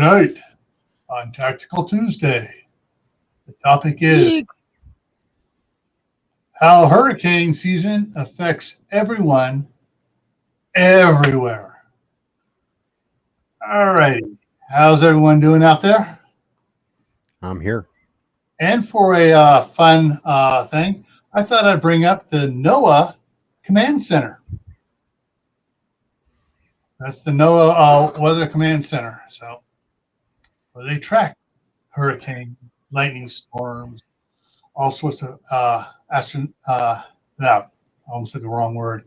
Tonight on Tactical Tuesday, the topic is how hurricane season affects everyone everywhere. All righty. How's everyone doing out there? I'm here. And for a fun thing, I thought I'd bring up the NOAA Command Center. That's the NOAA Weather Command Center. So, where they track hurricane, lightning storms, all sorts of I almost said the wrong word.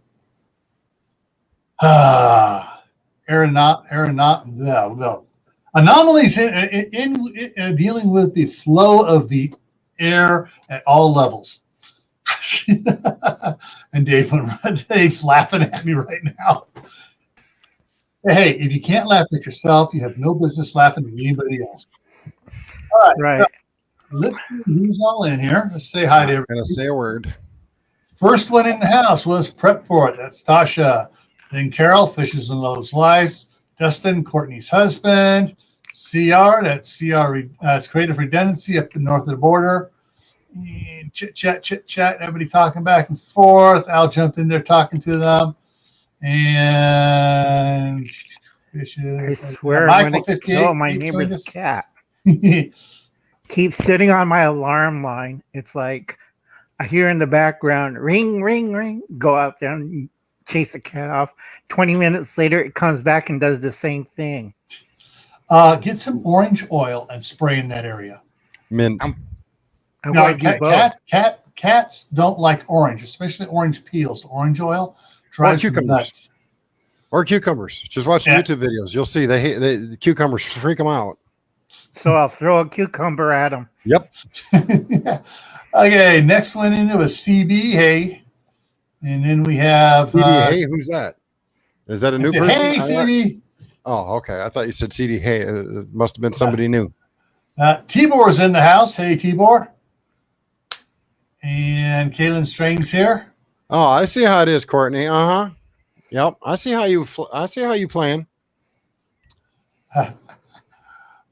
Anomalies in dealing with the flow of the air at all levels. And Dave's laughing at me right now. Hey, if you can't laugh at yourself, you have no business laughing at anybody else. All right. So let's see who's all in here. Let's say hi to everybody. I'm going to say a word. First one in the house was Prep For It. That's Tasha. Then Carol, Fishes and Loaves Lives. Dustin, Courtney's husband. CR, that's Creative Redundancy up north of the border. And chit chat. Everybody talking back and forth. Al jumped in there talking to them. And I swear, Michael 58. My neighbor's cat keeps sitting on my alarm line. It's like I hear in the background, ring, ring, ring. Go out there and chase the cat off. 20 minutes later, it comes back and does the same thing. Get some orange oil and spray in that area. Mint. Cats don't like orange, especially orange peels. Orange oil drives them nuts. Or cucumbers. Just watch the YouTube videos. You'll see the cucumbers freak them out. So I'll throw a cucumber at them. Yep. Okay, next one in there was CB. Hey. And then we have... CB, hey, who's that? Is that a new person? Hey, CD. Oh, okay. I thought you said CD. Hey, it must have been somebody new. Tibor's in the house. Hey, Tibor. And Kaylin Strain's here. Oh, I see how it is, Courtney. Uh-huh. Yep. I see how you playing.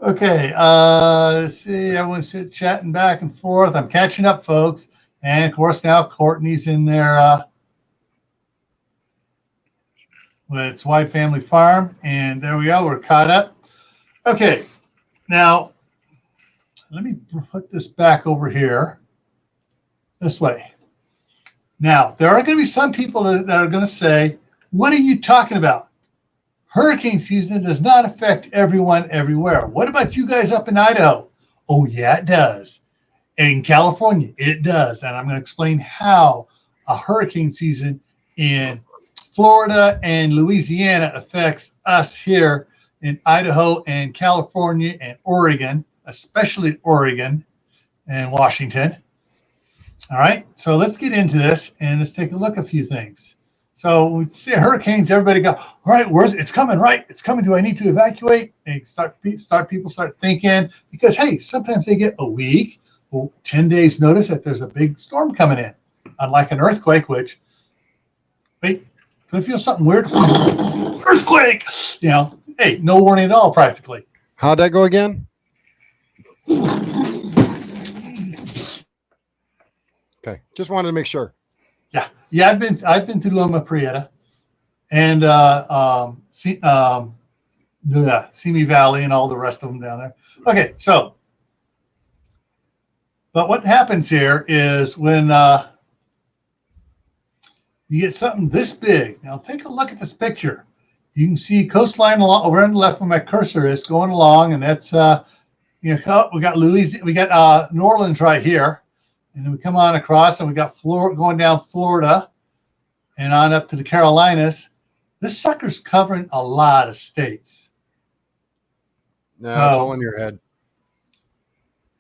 Okay. Let's see. Everyone's chatting back and forth. I'm catching up, folks. And of course, now Courtney's in there with White Family Farm. And there we go. We're caught up. Okay. Now, let me put this back over here this way. Now, there are going to be some people that are going to say, what are you talking about? Hurricane season does not affect everyone everywhere. What about you guys up in Idaho? Oh, yeah, it does. In California, it does. And I'm going to explain how a hurricane season in Florida and Louisiana affects us here in Idaho and California and Oregon, especially Oregon and Washington. All right, so let's get into this and let's take a look at a few things. So we see hurricanes, everybody go, all right, it's coming, right? It's coming. Do I need to evacuate? And people start thinking, because, hey, sometimes they get a week or 10 days notice that there's a big storm coming in, unlike an earthquake, which, wait, do I feel something weird? Earthquake! Hey, no warning at all, practically. How'd that go again? Okay, just wanted to make sure. Yeah, I've been to Loma Prieta and the Simi Valley and all the rest of them down there. Okay, so, but what happens here is when you get something this big. Now take a look at this picture. You can see coastline along over on the left where my cursor is going along, and that's we got Louisiana, we got New Orleans right here. And then we come on across and we got Florida going down Florida and on up to the Carolinas. This sucker's covering a lot of states. No, it's all in your head.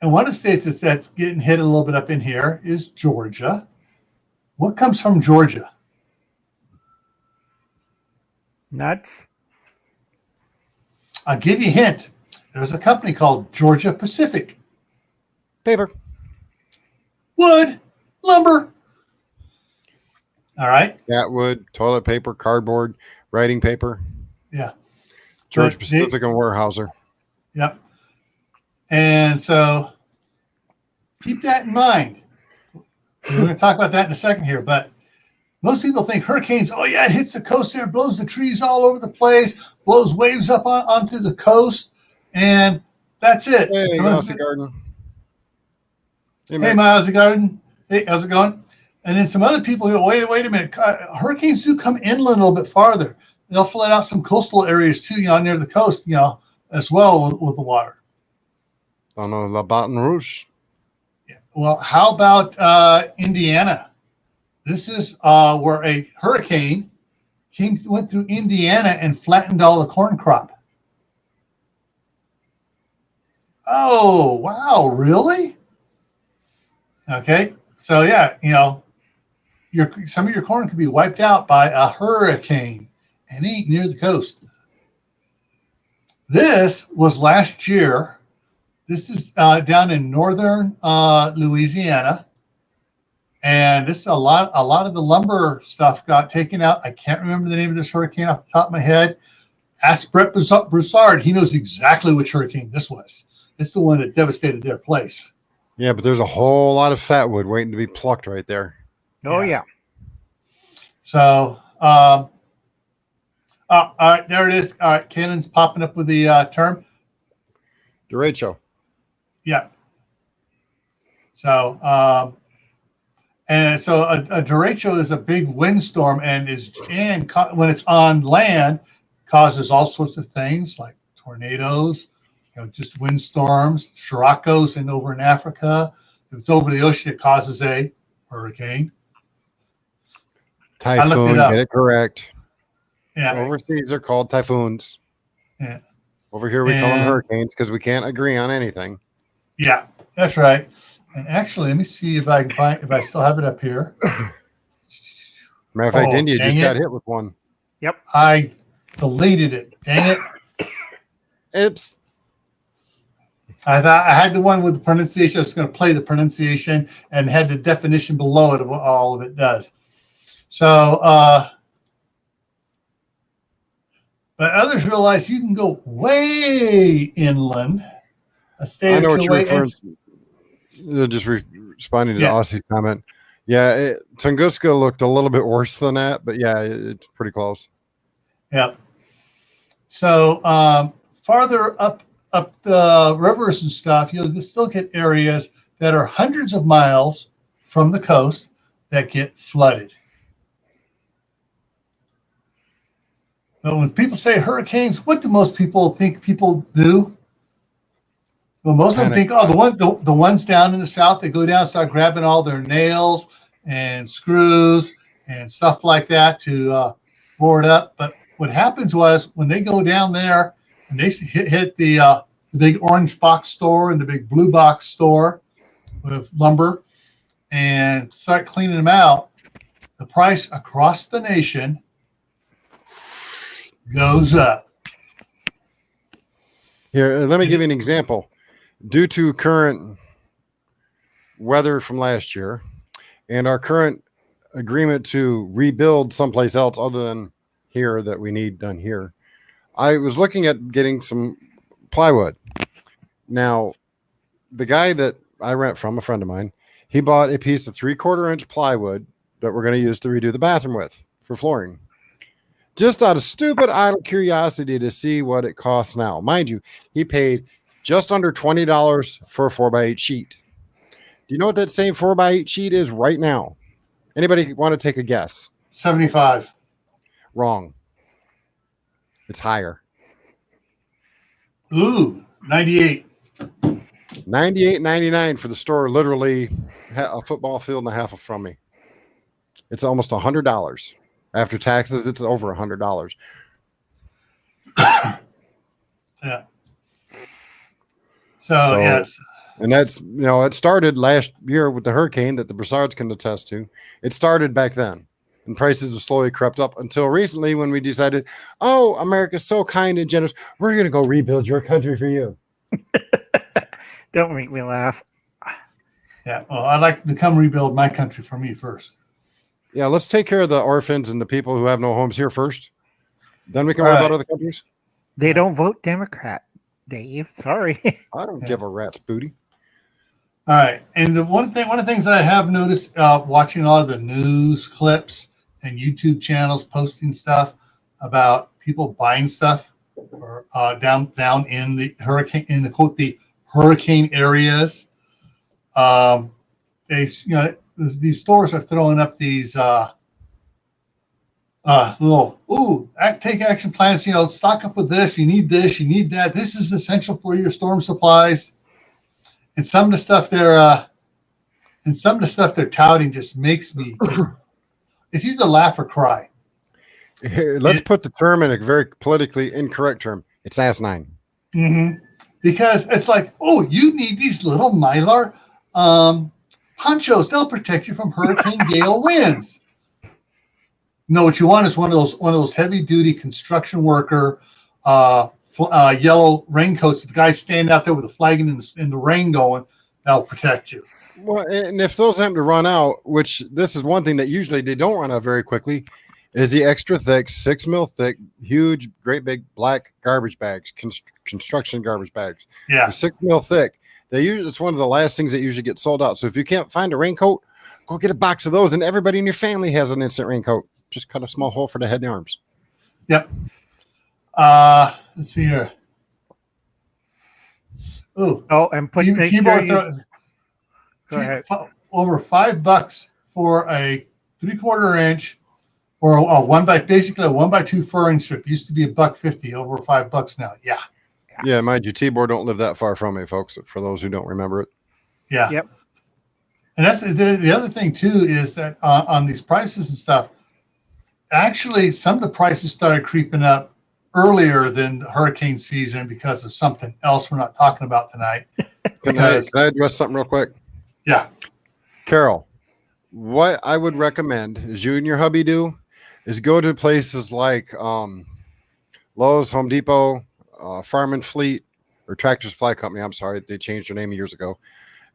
And one of the states that's getting hit a little bit up in here is Georgia. What comes from Georgia? Nuts. I'll give you a hint. There's a company called Georgia Pacific. Paper. Wood, lumber. All right. Cat wood, toilet paper, cardboard, writing paper. Yeah. Georgia Pacific and Weyerhaeuser. Yep. And so keep that in mind. We're going to talk about that in a second here, but most people think hurricanes, oh yeah, it hits the coast there, blows the trees all over the place, blows waves up onto the coast, and that's it. Hey, Mousy Garden. Hey, Mousy Garden. Hey, how's it going? And then some other people go, wait a minute. Hurricanes do come inland a little bit farther. They'll flood out some coastal areas too, near the coast, as well with the water. Oh no, La Baton Rouge. Yeah. Well, how about Indiana? This is where a hurricane went through Indiana and flattened all the corn crop. Oh, wow, really? Okay, so yeah, some of your corn could be wiped out by a hurricane and ain't near the coast. This was last year. This is down in northern Louisiana. And this a lot of the lumber stuff got taken out. I can't remember the name of this hurricane off the top of my head. Ask Brett Broussard. He knows exactly which hurricane this was. It's the one that devastated their place. Yeah, but there's a whole lot of fat wood waiting to be plucked right there. Oh, yeah. So, all right, there it is. All right, Cannon's popping up with the term. Derecho. Yeah. So, and so a derecho is a big windstorm and when it's on land, causes all sorts of things like tornadoes, just windstorms, sirocco's over in Africa. If it's over the ocean, it causes a hurricane. Typhoon, get it correct. Yeah. Overseas, they're called typhoons. Yeah. Over here, we call them hurricanes because we can't agree on anything. Yeah, that's right. And actually, let me see if I can if I still have it up here. Matter of fact, India just got hit with one. Yep. I deleted it. Dang it. Oops. I thought I had the one with the pronunciation. I was going to play the pronunciation and had the definition below it of what all of it does. So, but others realize you can go way inland. A state I know or what two you're away. referring to. Just responding to Aussie's comment. Yeah, Tunguska looked a little bit worse than that, but yeah, it's pretty close. Yeah. So farther up the rivers and stuff, you'll still get areas that are hundreds of miles from the coast that get flooded. But when people say hurricanes, what do most people think people do? Well, most of them think, the ones down in the south, they go down and start grabbing all their nails and screws and stuff like that to board up. But what happens was when they go down there and they hit the big orange box store and the big blue box store with lumber and start cleaning them out, the price across the nation goes up. Here, let me give you an example. Due to current weather from last year and our current agreement to rebuild someplace else other than here that we need done here, I was looking at getting some plywood. Now, the guy that I rent from, a friend of mine, he bought a piece of 3/4 inch plywood that we're going to use to redo the bathroom with for flooring. Just out of stupid idle curiosity to see what it costs now. Mind you, he paid just under $20 for a 4x8 sheet. Do you know what that same 4x8 sheet is right now? Anybody want to take a guess? 75. Wrong. It's higher. Ooh, 98. $98.99 for the store, literally a football field and a half from me. It's almost $100. After taxes, it's over $100. Yeah. So yes. And that's, it started last year with the hurricane that the Broussards can attest to. It started back then. And prices have slowly crept up until recently when we decided, oh, America's so kind and generous. We're going to go rebuild your country for you. Don't make me laugh. Yeah. Well, I'd like to come rebuild my country for me first. Yeah, let's take care of the orphans and the people who have no homes here first. Then we can worry about other countries. They don't vote Democrat. Dave. Sorry. I don't give a rat's booty. All right, and one of the things that I have noticed watching all of the news clips and YouTube channels posting stuff about people buying stuff or down in the hurricane areas. These stores are throwing up these take action plans. Stock up with this. You need this. You need that. This is essential for your storm supplies. And some of the stuff they're touting just makes me it's either laugh or cry. Let's put the term in a very politically incorrect term. It's asinine. Mm-hmm. Because it's like, oh, you need these little Mylar ponchos. They'll protect you from hurricane gale winds. No, what you want is one of those heavy duty construction worker yellow raincoats. The guys stand out there with a flag in the rain going. That'll protect you. Well, and if those happen to run out, which this is one thing that usually they don't run out very quickly, is the extra thick, 6 mil thick, huge, great big black garbage bags, construction garbage bags. Yeah, the 6 mil thick. It's one of the last things that usually get sold out. So if you can't find a raincoat, go get a box of those, and everybody in your family has an instant raincoat. Just cut a small hole for the head and arms. Yep. Let's see here. Ooh. Oh, and put keyboard go ahead. Over $5 for a 3/4 inch or a 1x2 furring strip. Used to be $1.50, over $5 now. Yeah, mind you, T-board don't live that far from me, folks. For those who don't remember it. Yeah. Yep. And that's the other thing too, is that on these prices and stuff, actually some of the prices started creeping up earlier than the hurricane season because of something else we're not talking about tonight. Can I address something real quick? Yeah. Carol, what I would recommend is you and your hubby do is go to places like Lowe's, Home Depot, Firman Fleet, or Tractor Supply Company. I'm sorry, they changed their name years ago.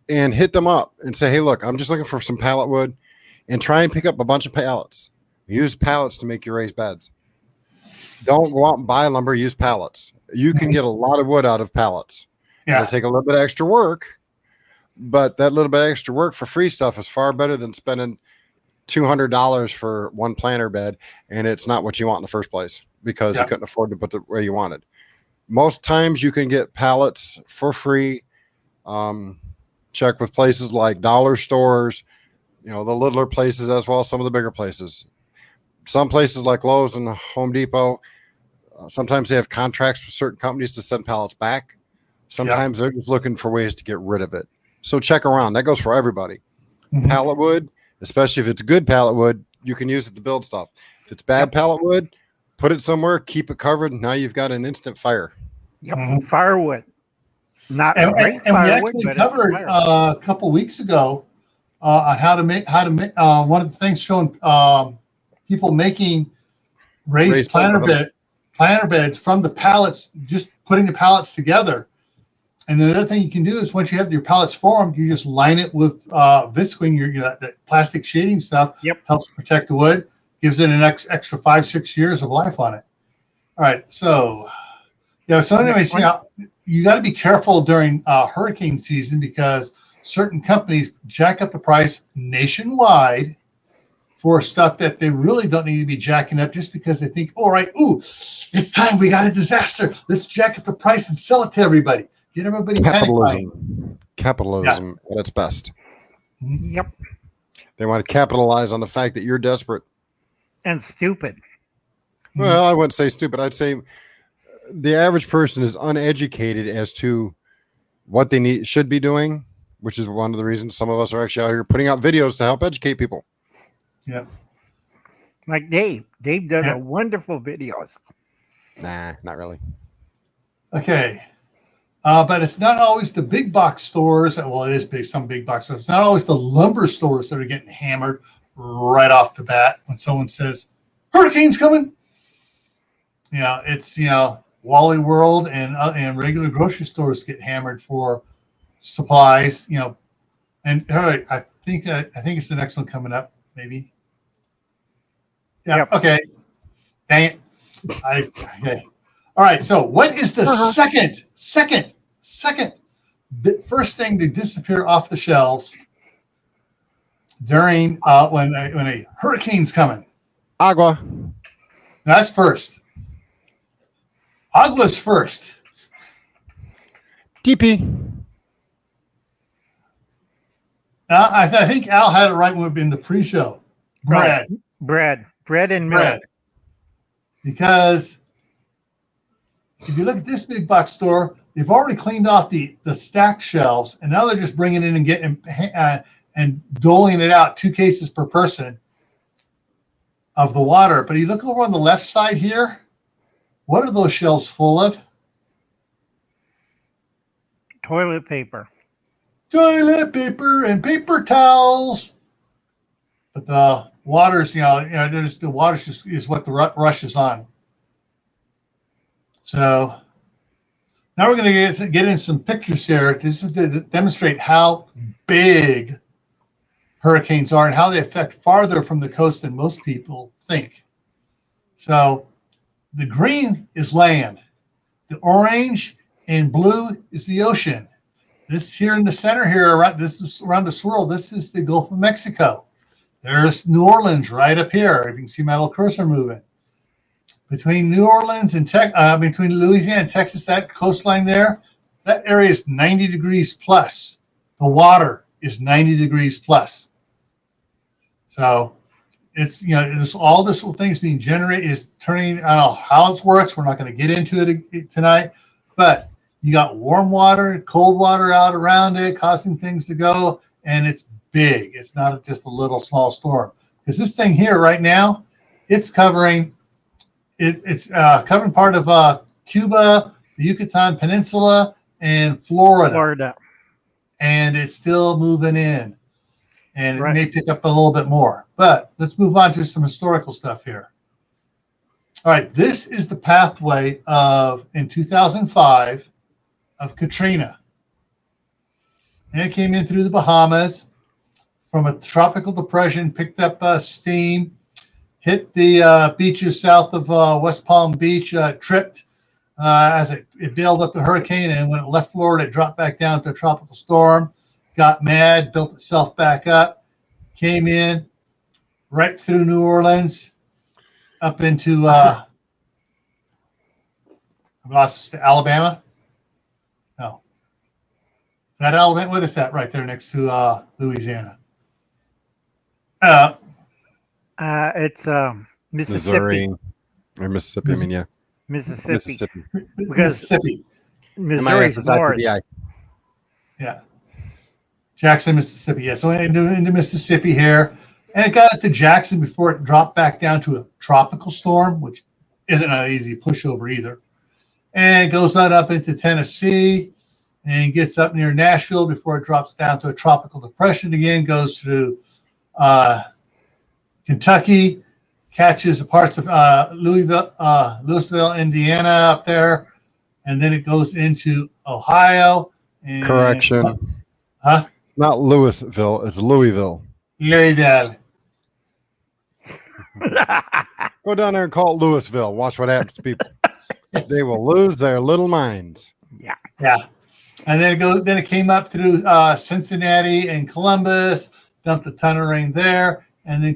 And hit them up and say, hey, look, I'm just looking for some pallet wood, and try and pick up a bunch of pallets. Use pallets to make your raised beds. Don't go out and buy lumber. Use pallets. You can get a lot of wood out of pallets. Yeah. It'll take a little bit of extra work, but that little bit of extra work for free stuff is far better than spending $200 for one planter bed, and it's not what you want in the first place because you couldn't afford to put the way you wanted. Most times you can get pallets for free. Check with places like dollar stores, the littler places as well as some of the bigger places. Some places like Lowe's and Home Depot, sometimes they have contracts with certain companies to send pallets back. Sometimes they're just looking for ways to get rid of it. So check around. That goes for everybody. Mm-hmm. Pallet wood, especially if it's good pallet wood, you can use it to build stuff. If it's bad pallet wood, put it somewhere, keep it covered. Now you've got an instant fire. Yep, firewood. Not and great we firewood, actually covered a couple weeks ago on how to make one of the things showing people making raised planter beds from the pallets, just putting the pallets together. And the other thing you can do is once you have your pallets formed, you just line it with visqueen, that plastic shading stuff. Yep. Helps protect the wood, gives it an extra 5-6 years of life on it. All right, so anyways, you got to be careful during hurricane season because certain companies jack up the price nationwide for stuff that they really don't need to be jacking up just because they think, it's time, we got a disaster. Let's jack up the price and sell it to everybody. Get everybody Capitalism at its best. Yep. They want to capitalize on the fact that you're desperate. And stupid. Well, I wouldn't say stupid. I'd say the average person is uneducated as to what they should be doing, which is one of the reasons some of us are actually out here putting out videos to help educate people. Yeah. Like Dave. Dave does a wonderful videos. Nah, not really. Okay. But it's not always the big box stores. Well, it is big, some big box stores. It's not always the lumber stores that are getting hammered right off the bat when someone says, hurricane's coming. It's, Wally World and regular grocery stores get hammered for supplies, and all right, I think it's the next one coming up, maybe. Yeah. Yep. Okay. Dang it. Okay. All right. So what is the first thing to disappear off the shelves during when a hurricane's coming? Agua. That's first. Agua's first. TP. I think Al had it right in the pre-show. Bread and milk. Because if you look at this big box store, they've already cleaned off the stacked shelves, and now they're just bringing in and getting and doling it out 2 cases per person of the water. But you look over on the left side here, what are those shelves full of? Toilet paper and paper towels. But the water's, the water's just is what the rush is on. So now we're going to get in some pictures here to demonstrate how big hurricanes are and how they affect farther from the coast than most people think. So the green is land. The orange and blue is the ocean. This here in the center here, this is around the swirl. This is the Gulf of Mexico. There's New Orleans right up here. You can see my little cursor moving. Between New Orleans and between Louisiana and Texas, that coastline there, that area is 90 degrees plus. The water is 90 degrees plus. So it's, it's all this little things being generated is turning, I don't know how it works. We're not going to get into it tonight, but you got warm water, cold water out around it, causing things to go, and it's big. It's not just a little small storm. Because this thing here right now, it's covering part of Cuba, the Yucatan Peninsula, and Florida. And it's still moving in. And it may pick up a little bit more. But let's move on to some historical stuff here. All right, this is the pathway in 2005, of Katrina. And it came in through the Bahamas from a tropical depression, picked up steam, hit the beaches south of West Palm Beach, tripped as it bailed up the hurricane, and when it left Florida, it dropped back down to a tropical storm, got mad, built itself back up, came in right through New Orleans, up into Alabama. No. That Alabama, what is that right there next to Louisiana? It's Mississippi. Missouri or Mississippi. I mean, yeah. Mississippi. Because Missouri's north. Yeah. Jackson, Mississippi. Yeah. So into Mississippi here. And it got up to Jackson before it dropped back down to a tropical storm, which isn't an easy pushover either. And it goes on up into Tennessee and gets up near Nashville before it drops down to a tropical depression again, goes through Kentucky, catches parts of Louisville, Indiana up there, and then it goes into Ohio. And, correction. Huh? It's not Louisville, it's Louisville. Louisville. Go down there and call it Louisville. Watch what happens to people. They will lose their little minds. Yeah. And then it came up through Cincinnati and Columbus, dumped a ton of rain there, and then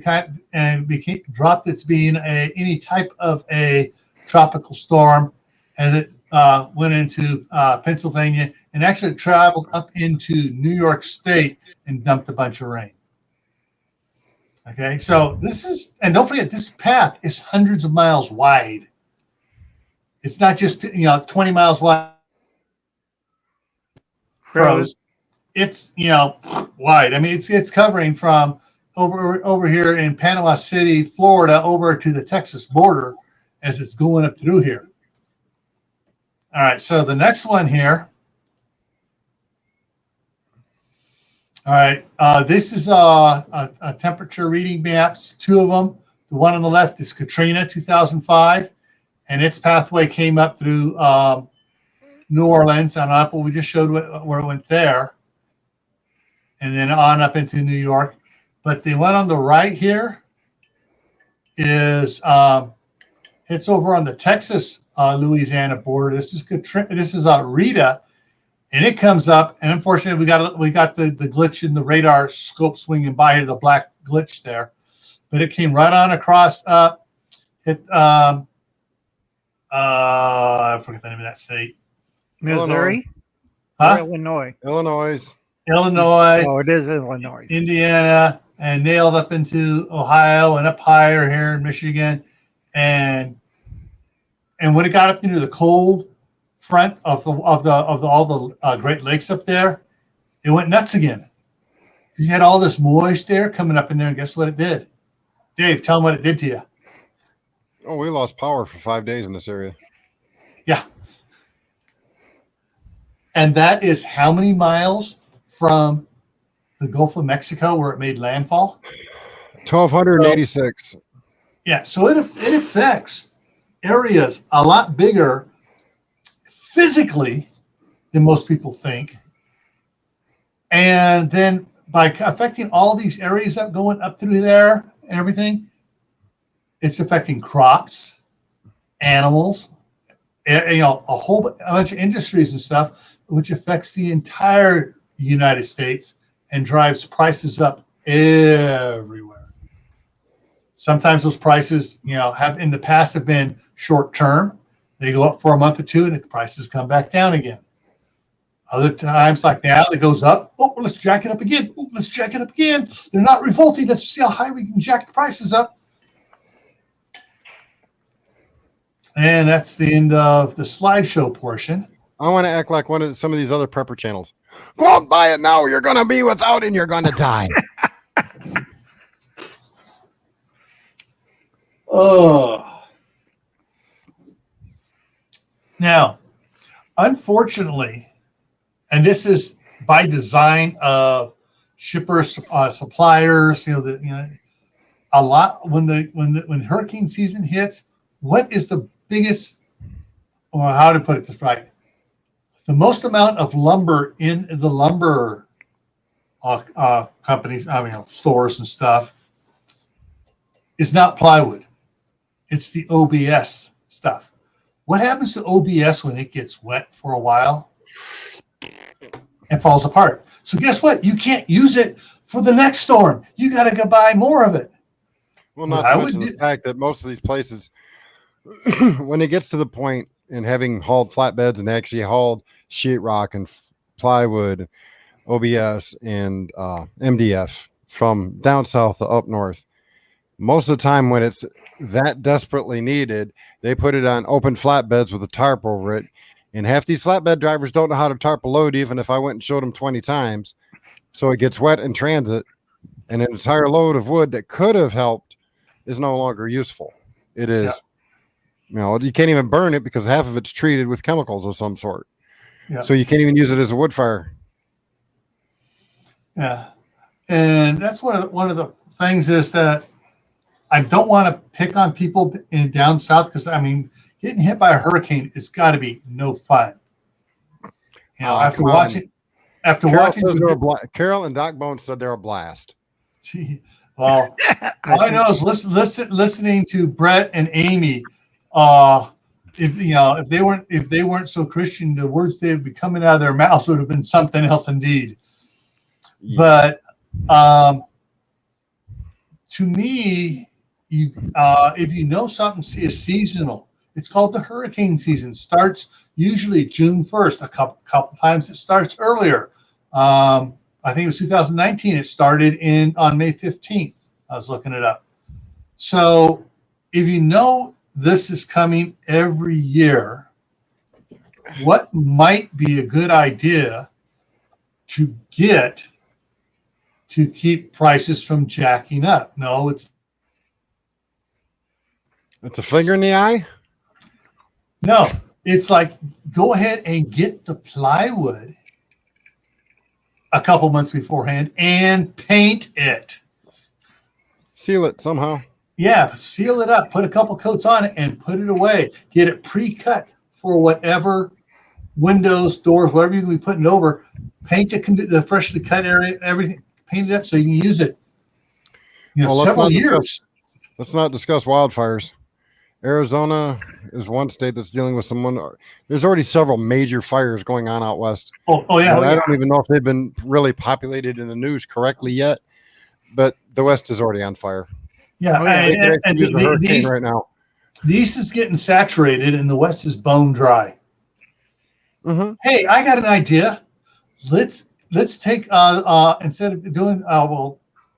dropped its being any type of a tropical storm as it went into Pennsylvania and actually traveled up into New York State and dumped a bunch of rain. Okay, so this is, and don't forget, this path is hundreds of miles wide. It's not just 20 miles wide. Froze. It's wide. I mean, it's covering from over here in Panama City, Florida, over to the Texas border as it's going up through here. All right, so the next one here. All right, this is a temperature reading maps, 2 of them. The one on the left is Katrina, 2005, and its pathway came up through New Orleans on up. We just showed where it went there, and then on up into New York. But the one on the right here is it's over on the Texas Louisiana border. This is This is Rita, and it comes up. And unfortunately, we got the glitch in the radar scope swinging by here, the black glitch there. But it came right on across up. It I forget the name of that state. Missouri, huh? Illinois. Oh, it is Illinois. Indiana, and nailed up into Ohio and up higher here in Michigan, and when it got up into the cold front of all the Great Lakes up there, it went nuts again. You had all this moist air coming up in there, and guess what it did? Dave, tell them what it did to you. Oh, we lost power for 5 days in this area. Yeah. And that is how many miles from the Gulf of Mexico where it made landfall? 1,286. Yeah, so it affects areas a lot bigger physically than most people think. And then by affecting all these areas up going up through there and everything, it's affecting crops, animals, a bunch of industries and stuff, which affects the entire United States and drives prices up everywhere. Sometimes those prices, have in the past have been short term. They go up for a month or two and the prices come back down again. Other times, like now, it goes up. Oh, let's jack it up again. Oh, let's jack it up again. They're not revolting. Let's see how high we can jack the prices up. And that's the end of the slideshow portion. I want to act like some of these other prepper channels. Go out and buy it now. You're going to be without and you're going to die. Oh. Now, unfortunately, and this is by design of shippers, suppliers, a lot when hurricane season hits, what is the biggest, or how to put it this right? The most amount of lumber in the lumber companies, stores and stuff, is not plywood. It's the OBS stuff. What happens to OBS when it gets wet for a while? It falls apart. So guess what? You can't use it for the next storm. You got to go buy more of it. Well, not to mention the fact that most of these places, when it gets to the point in having hauled flatbeds and actually hauled sheetrock and plywood, OBS and MDF from down south to up north, most of the time when it's that desperately needed, they put it on open flatbeds with a tarp over it. And half these flatbed drivers don't know how to tarp a load, even if I went and showed them 20 times. So it gets wet in transit, and an entire load of wood that could have helped is no longer useful. It is, you can't even burn it because half of it's treated with chemicals of some sort. Yeah. So you can't even use it as a wood fire. Yeah. And that's one of the things is that I don't want to pick on people down south because, getting hit by a hurricane has got to be no fun. After watching, Carol and Doc Bones said they're a blast. Gee, well, all I know is listening to Brett and Amy. If they weren't so Christian, the words they would be coming out of their mouths would have been something else indeed. Yeah. But to me, if you know something is seasonal, it's called the hurricane season. Starts usually June 1st. A couple times it starts earlier. I think it was 2019. It started on May 15th. I was looking it up. So if you know this is coming every year, what might be a good idea to get to keep prices from jacking up? No, it's a finger in the eye? No, it's like go ahead and get the plywood a couple months beforehand and paint it. Seal it somehow. Yeah, seal it up. Put a couple coats on it and put it away. Get it pre-cut for whatever windows, doors, whatever you're going to be putting over. Paint the freshly cut area, everything. Paint it up so you can use it. Several years. Let's not discuss wildfires. Arizona is one state that's dealing with someone. There's already several major fires going on out west. Yeah. I don't even know if they've been really populated in the news correctly yet, but the west is already on fire. Yeah, and use a hurricane right now. The east is getting saturated, and the west is bone dry. Mm-hmm. Hey, I got an idea. Let's take instead of doing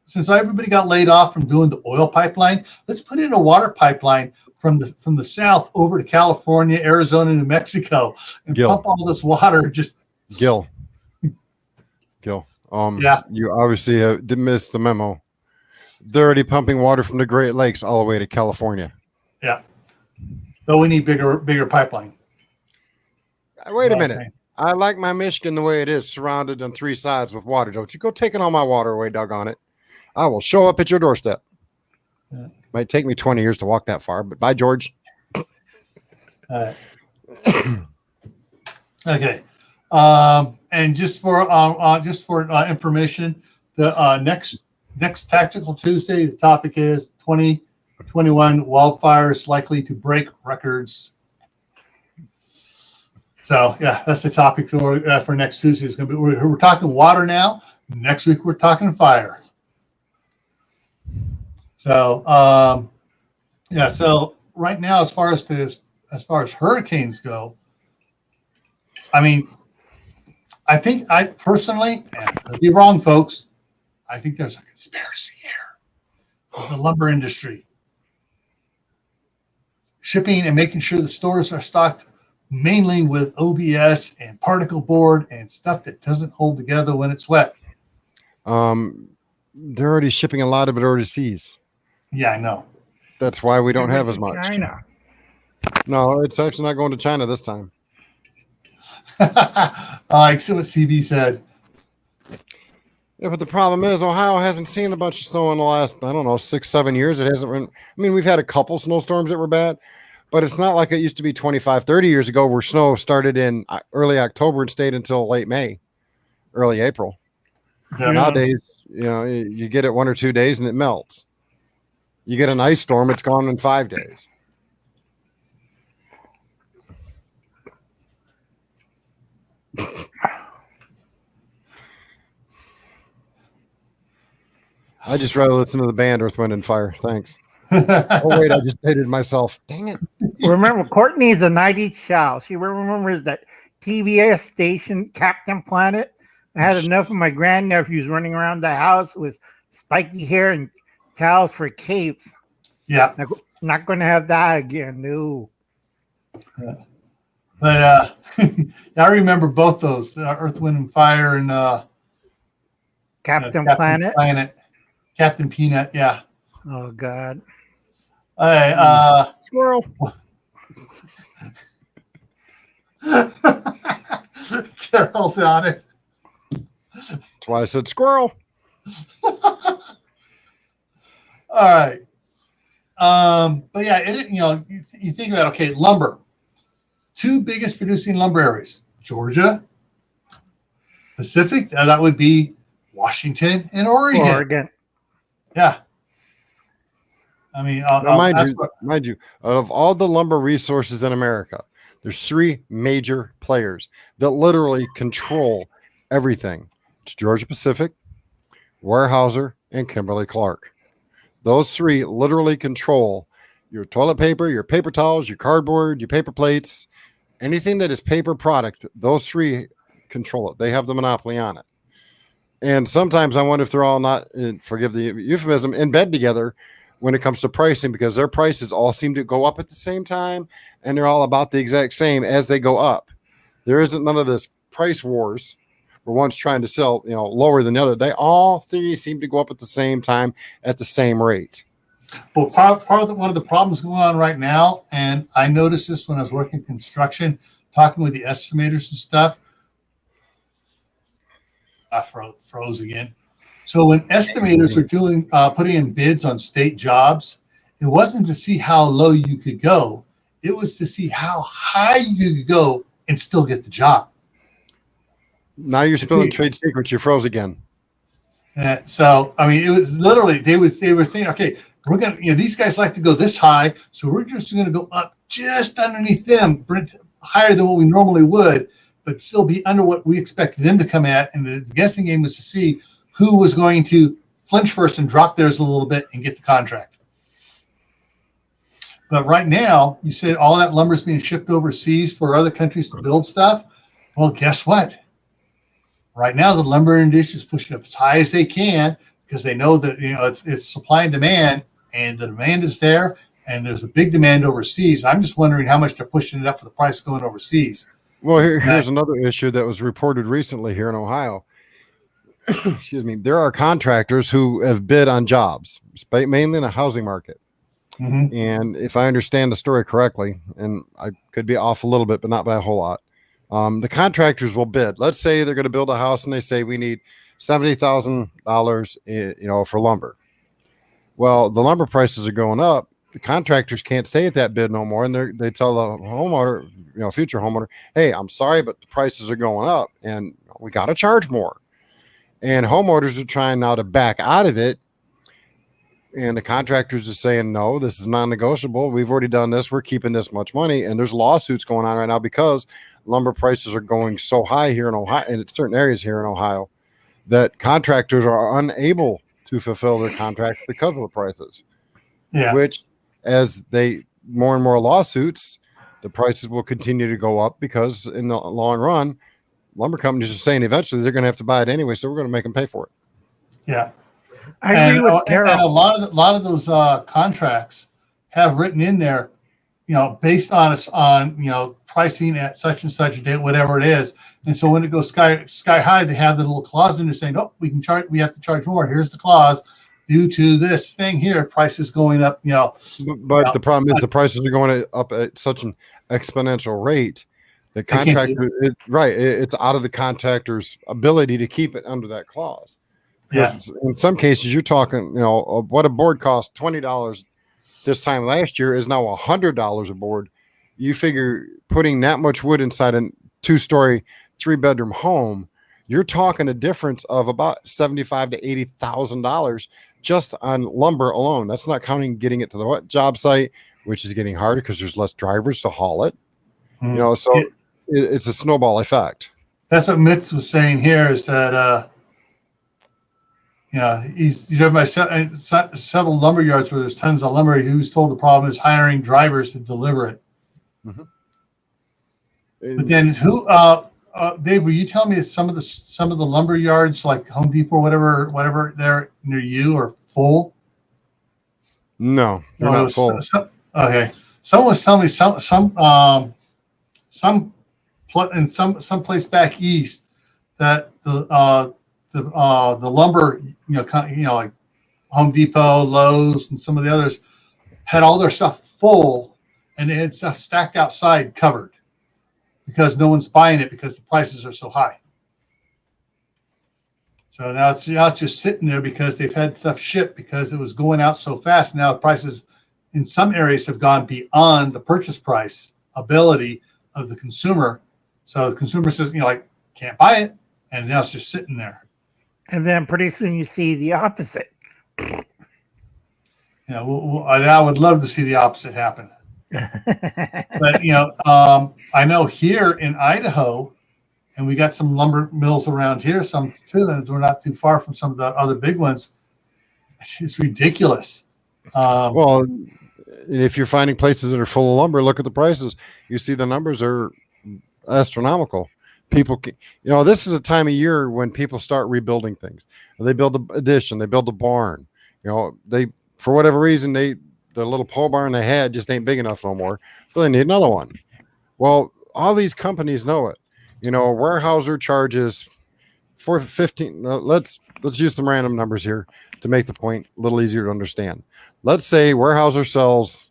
since everybody got laid off from doing the oil pipeline, let's put in a water pipeline from the south over to California, Arizona, New Mexico, and pump all this water. Just Gil. Yeah. You obviously did miss the memo. They're already pumping water from the Great Lakes all the way to California. Yeah. So we need bigger pipeline. Wait a minute. I like my Michigan the way it is, surrounded on three sides with water. Don't you go taking all my water away, doggone it. I will show up at your doorstep. Yeah. Might take me 20 years to walk that far, but bye, George. Okay. And just for information, the next Tactical Tuesday, the topic is 2021 wildfires likely to break records. So yeah, that's the topic for next Tuesday. It's going to be we're talking water now. Next week we're talking fire. So yeah. So right now, as far as hurricanes go, I mean, I think I personally, and I'll be wrong, folks, I think there's a conspiracy here. The lumber industry, shipping and making sure the stores are stocked mainly with OBS and particle board and stuff that doesn't hold together when it's wet. They're already shipping a lot of it overseas. Yeah, I know. That's why we don't have as much. China. No, it's actually not going to China this time. I see what CB said. Yeah, but the problem is Ohio hasn't seen a bunch of snow in the last, 6-7 years. It hasn't been, we've had a couple snowstorms that were bad, but it's not like it used to be 25, 30 years ago where snow started in early October and stayed until late May, early April. Yeah. Nowadays, you get it 1 or 2 days and it melts. You get an ice storm, it's gone in 5 days. I just rather listen to the band Earth, Wind, and Fire. Thanks. Oh, wait, I just dated myself. Dang it. Remember, Courtney's a 90s child. She remembers that TBS station, Captain Planet. I had enough of my grandnephews running around the house with spiky hair and towels for capes. Yeah. Not going to have that again. No. But I remember both those, Earth, Wind, and Fire and Captain Planet. Captain Peanut, yeah. Oh, God. Squirrel. Carol's on it. That's why I said squirrel. All right. But yeah, you think about, okay, lumber. 2 biggest producing lumber areas, Georgia, Pacific, that would be Washington and Oregon. Yeah. Mind you, out of all the lumber resources in America, there's 3 major players that literally control everything. It's Georgia Pacific, Weyerhaeuser, and Kimberly-Clark. Those 3 literally control your toilet paper, your paper towels, your cardboard, your paper plates, anything that is paper product. Those 3 control it. They have the monopoly on it. And sometimes I wonder if they're all not, forgive the euphemism, in bed together when it comes to pricing, because their prices all seem to go up at the same time, and they're all about the exact same as they go up. There isn't none of this price wars where one's trying to sell, lower than the other. They all 3 seem to go up at the same time at the same rate. Well, one of the problems going on right now, and I noticed this when I was working construction, talking with the estimators and stuff. I froze again. So when estimators are doing putting in bids on state jobs, it wasn't to see how low you could go. It was to see how high you could go and still get the job. Now you're spilling trade secrets. You froze again. So, it was literally, they were saying, okay, we're going to, these guys like to go this high, so we're just going to go up just underneath them, higher than what we normally would, but still be under what we expected them to come at. And the guessing game was to see who was going to flinch first and drop theirs a little bit and get the contract. But right now, you said all that lumber is being shipped overseas for other countries to build stuff. Well, guess what? Right now, the lumber industry is pushing up as high as they can because they know that it's supply and demand, and the demand is there, and there's a big demand overseas. I'm just wondering how much they're pushing it up for the price going overseas. Well, here's another issue that was reported recently here in Ohio. Excuse me. There are contractors who have bid on jobs, mainly in the housing market. Mm-hmm. And if I understand the story correctly, and I could be off a little bit, but not by a whole lot, the contractors will bid. Let's say they're going to build a house and they say we need $70,000, for lumber. Well, the lumber prices are going up. The contractors can't stay at that bid no more, and they tell the homeowner, future homeowner, hey, I'm sorry, but the prices are going up, and we got to charge more. And homeowners are trying now to back out of it. And the contractors are saying, no, this is non-negotiable. We've already done this. We're keeping this much money. And there's lawsuits going on right now because lumber prices are going so high here in Ohio, in certain areas here in Ohio, that contractors are unable to fulfill their contracts because of the prices. Yeah. Which, as more and more lawsuits, the prices will continue to go up because in the long run, lumber companies are saying eventually they're going to have to buy it anyway, so we're going to make them pay for it. Yeah. I agree with Carol. And a lot of those contracts have written in there, based on pricing at such and such a date, whatever it is. And so when it goes sky high, they have the little clause in there saying, oh, we have to charge more. Here's the clause. Due to this thing here, price is going up, But the problem is the prices are going up at such an exponential rate. The contractor, it's out of the contractor's ability to keep it under that clause. Yeah. In some cases, you're talking, what a board cost $20 this time last year is now $100 a board. You figure putting that much wood inside a 2-story, 3-bedroom home, you're talking a difference of about $75,000 to $80,000 just on lumber alone. That's not counting getting it to the job site, which is getting harder because there's less drivers to haul it. So it's a snowball effect. That's what Mitz was saying here is that, he's driven by several lumber yards where there's tons of lumber. He was told the problem is hiring drivers to deliver it. Mm-hmm. But then Dave, will you tell me if some of the lumber yards like Home Depot or whatever they're near you are full? No, they're not full. Okay. Someone was telling me some place back east that the lumber, like Home Depot, Lowe's, and some of the others had all their stuff full, and they had stuff stacked outside covered because no one's buying it because the prices are so high. So now it's just sitting there because they've had stuff shipped because it was going out so fast. Now the prices in some areas have gone beyond the purchase price ability of the consumer. So the consumer says, can't buy it, and now it's just sitting there. And then pretty soon you see the opposite. I would love to see the opposite happen. But, I know here in Idaho, and we got some lumber mills around here, some too, and we're not too far from some of the other big ones. It's ridiculous. Well, if you're finding places that are full of lumber, look at the prices. You see the numbers are astronomical. People, this is a time of year when people start rebuilding things. They build an addition, they build a barn. They, for whatever reason, the little pole barn they had just ain't big enough no more, so they need another one. Well, all these companies know it. A Weyerhaeuser charges for 15. Let's use some random numbers here to make the point a little easier to understand. Let's say Weyerhaeuser sells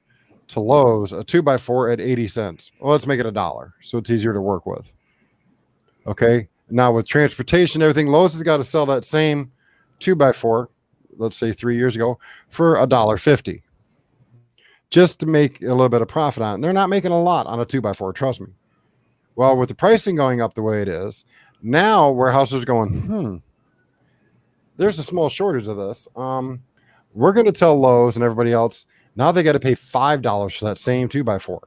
to Lowe's a 2x4 at 80 cents. Well, let's make it $1 so it's easier to work with. Okay. Now with transportation, everything, Lowe's has got to sell that same 2x4, let's say 3 years ago, for $1.50 just to make a little bit of profit on it. And they're not making a lot on a 2x4, trust me. Well, with the pricing going up the way it is, now Weyerhaeuser's going, there's a small shortage of this. We're going to tell Lowe's and everybody else now they got to pay $5 for that same 2x4.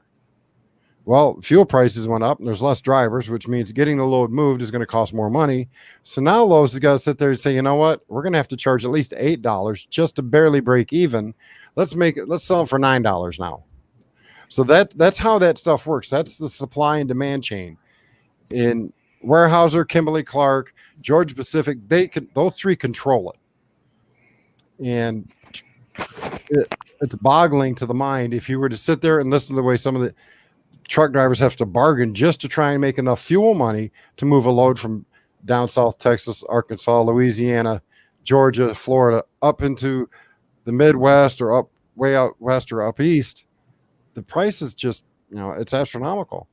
Well, fuel prices went up and there's less drivers, which means getting the load moved is going to cost more money. So now Lowe's has got to sit there and say, you know what? We're going to have to charge at least $8 just to barely break even. Let's sell them for $9 now. So that's how that stuff works. That's the supply and demand chain. In Weyerhaeuser, Kimberly-Clark, Georgia Pacific, those three control it. And it's boggling to the mind if you were to sit there and listen to the way some of the truck drivers have to bargain just to try and make enough fuel money to move a load from down south Texas, Arkansas, Louisiana, Georgia, Florida, up into the Midwest or up way out west or up east. The price is just, it's astronomical.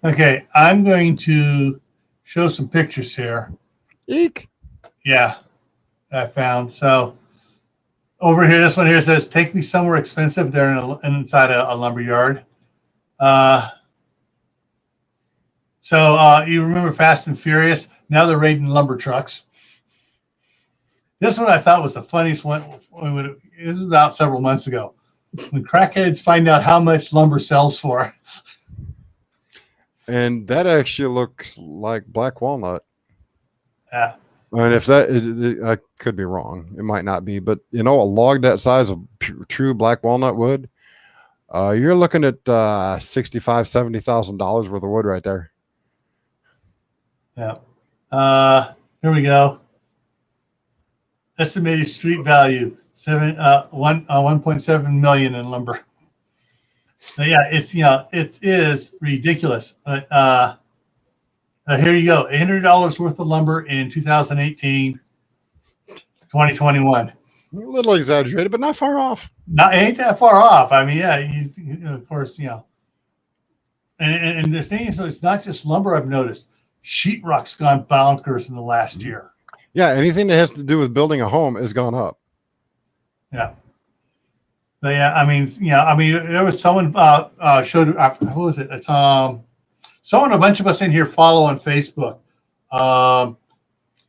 Okay, I'm going to show some pictures here. Eek. Yeah, I found. So over here, this one here says, take me somewhere expensive. They're inside a lumber yard. So you remember Fast and Furious? Now they're raiding lumber trucks. This one I thought was the funniest one. This was out several months ago. When crackheads find out how much lumber sells for. And that actually looks like black walnut. Yeah. And if I could be wrong, it might not be, but a log that size of true black walnut wood, you're looking at $65,000-$70,000 worth of wood right there. Yeah. Here we go. Estimated street value 1.7 million in lumber. So yeah, it is ridiculous. But here you go, $800 worth of lumber in 2018, 2021. A little exaggerated, but not far off. It ain't that far off. I mean, yeah, of course, And the thing is, it's not just lumber. I've noticed sheetrock's gone bonkers in the last year. Yeah, anything that has to do with building a home has gone up. Yeah. But yeah, I mean, there was someone showed. Who was it? It's someone a bunch of us in here follow on Facebook.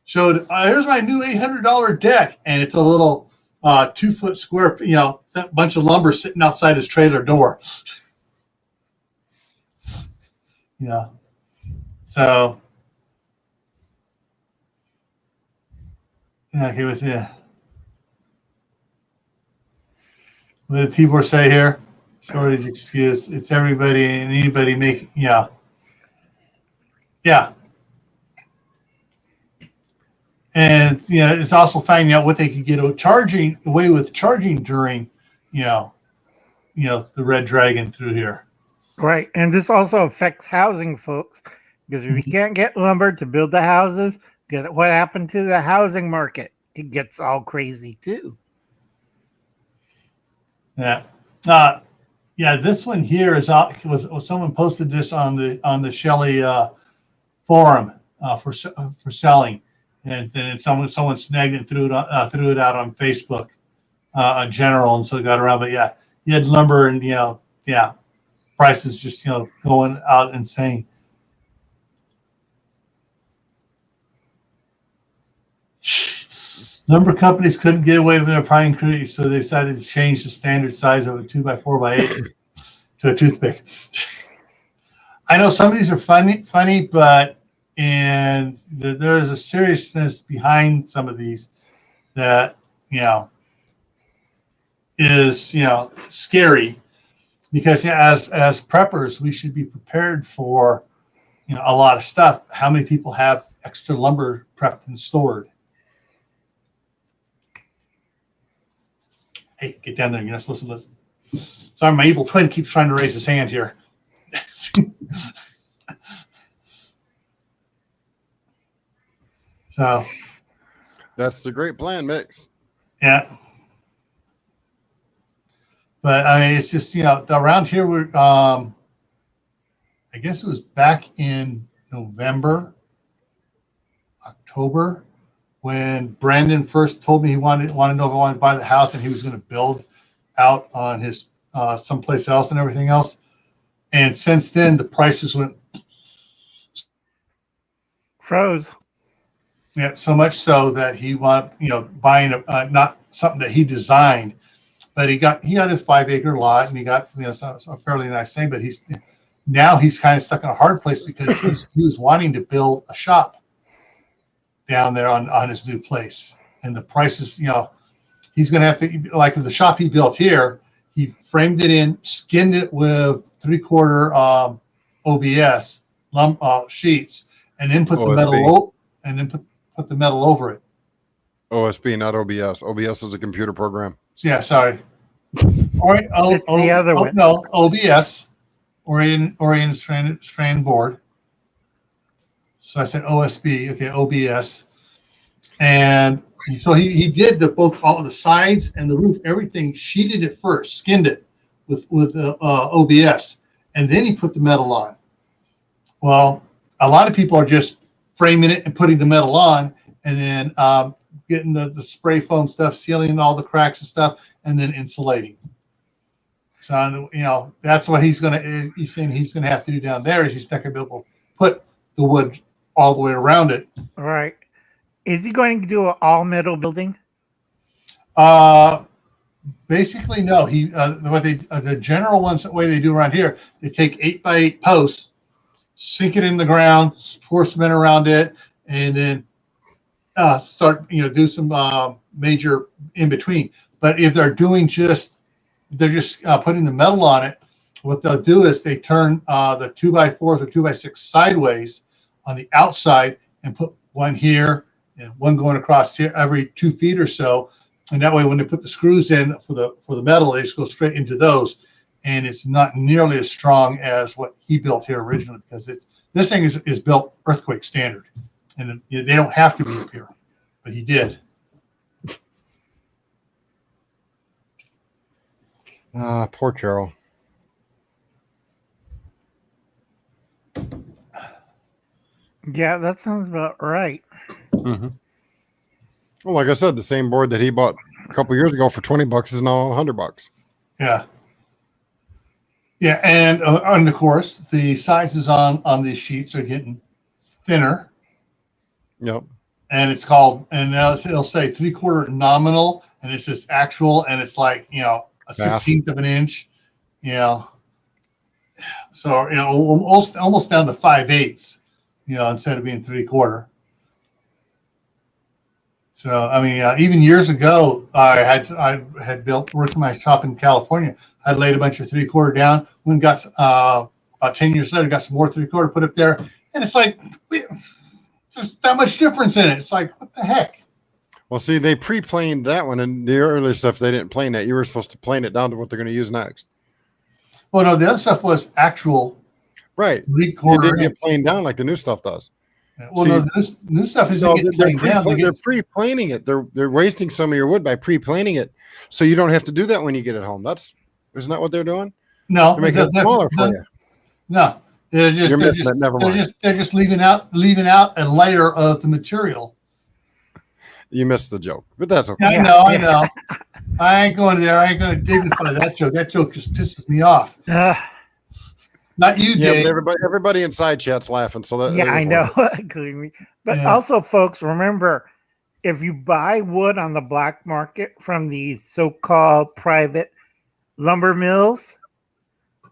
Showed here's my new $800 deck, and it's a little 2-foot square, bunch of lumber sitting outside his trailer door. Yeah. So. Yeah, he was. Yeah. What did Tibor say here? Shortage excuse. It's everybody and anybody making. Yeah. Yeah. And it's also finding out what they could get away with charging during, the Red Dragon through here. Right, and this also affects housing, folks, because if you can't get lumber to build the houses, what happened to the housing market? It gets all crazy too. Yeah. This one here was someone posted this on the Shelley forum for selling, and then someone snagged it and threw it out on Facebook in general, and so it got around. But yeah, you had lumber and prices just going out insane. Lumber companies couldn't get away with their pine trees, so they decided to change the standard size of a 2x4x8 to a toothpick. I know some of these are funny, but there's a seriousness behind some of these that is scary, because as preppers we should be prepared for a lot of stuff. How many people have extra lumber prepped and stored? Hey, get down there. You're not supposed to listen. Sorry, my evil twin keeps trying to raise his hand here. So. That's the great plan mix. Yeah. But, I mean, it's just, around here, we're, I guess it was back in November, October, when Brandon first told me he wanted to know if I wanted to buy the house and he was going to build out on his someplace else and everything else. And since then, the prices went froze. Yeah, so much so that he buying not something that he designed, but he got his 5-acre lot, and he got a fairly nice thing. But he's kind of stuck in a hard place because he was wanting to build a shop down there on his new place, and the prices, he's going to have to, like the shop he built here, he framed it in, skinned it with 3/4 OBS sheets, and then put the metal over it. OSB, not OBS. OBS is a computer program. Yeah, sorry. It's the other one. No, OBS, oriented strand board. So I said OSB, okay, OBS, and so he did both all the sides and the roof, everything, sheeted it first, skinned it with OBS, and then he put the metal on. Well, a lot of people are just framing it and putting the metal on, and then getting the spray foam stuff, sealing all the cracks and stuff, and then insulating. So that's what he's saying he's gonna have to do down there. Is he's not gonna be able to put the wood all the way around it. All right. Is he going to do an all metal building? Basically, no. The general ones, the way they do around here, they take 8x8 posts, sink it in the ground, pour cement around it, and then start do some major in between. But if they're doing they're just putting the metal on it, what they'll do is they turn the 2x4s or 2x6 sideways on the outside and put one here and one going across here every 2 feet or so, and that way when they put the screws in for the metal, they just go straight into those, and it's not nearly as strong as what he built here originally, because this thing is built earthquake standard, and they don't have to be up here, but he did. Poor Carol. Yeah, that sounds about right. Mm-hmm. Well, like I said, the same board that he bought a couple years ago for $20 is now $100. Yeah. Yeah, and of course, the sizes on these sheets are getting thinner. Yep. And it's called, and now it'll say 3/4 nominal, and it says actual, and it's like a 1/16 of an inch. So almost down to 5/8. Instead of being 3/4. So I mean, even years ago, I had built, worked in my shop in California. I laid a bunch of 3/4 down. When got about 10 years later, got some more 3/4 put up there, and it's like there's that much difference in it. It's like, what the heck? Well, see, they pre-planed that one, and the earlier stuff they didn't plane that. You were supposed to plane it down to what they're going to use next. Well, no, the other stuff was actual. Right. 3/4. It didn't get planed down like the new stuff does. Well, see, no, this new stuff isn't getting planed down. They're pre-planing it. They're wasting some of your wood by pre-planing it, so you don't have to do that when you get it home. Isn't that what they're doing? No, they're making it smaller for you. No, they're just leaving out a layer of the material. You missed the joke, but that's okay. I know. I ain't going there. I ain't going to dignify that joke. That joke just pisses me off. Not you, Dave. Yeah, but everybody in side chat's laughing. So that I know, including me. But also, folks, remember, if you buy wood on the black market from these so-called private lumber mills,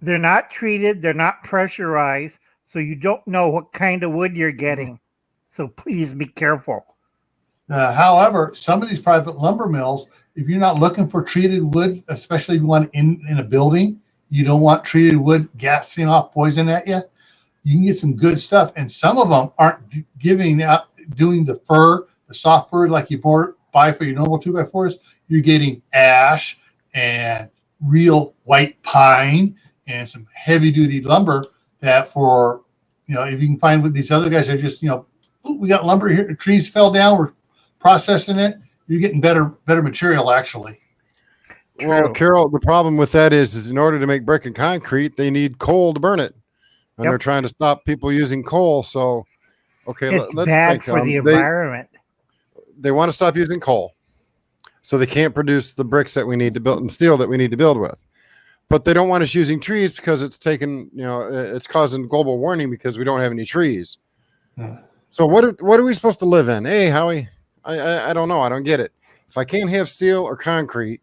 they're not treated, they're not pressurized, so you don't know what kind of wood you're getting. So please be careful. However, some of these private lumber mills, if you're not looking for treated wood, especially if you want in a building, you don't want treated wood gassing off poison at you, you can get some good stuff. And some of them aren't doing the fir, the soft fir like you buy for your normal 2x4s. You're getting ash and real white pine and some heavy duty lumber that for, if you can find what these other guys are just, we got lumber here, trees fell down, we're processing it. You're getting better material actually. Well, Carol, the problem with that is in order to make brick and concrete, they need coal to burn it, and they're trying to stop people using coal. So, okay, it's bad for the environment. They want to stop using coal, so they can't produce the bricks that we need to build and steel that we need to build with. But they don't want us using trees because it's causing global warming because we don't have any trees. So what are we supposed to live in? Hey, Howie, I don't know. I don't get it. If I can't have steel or concrete,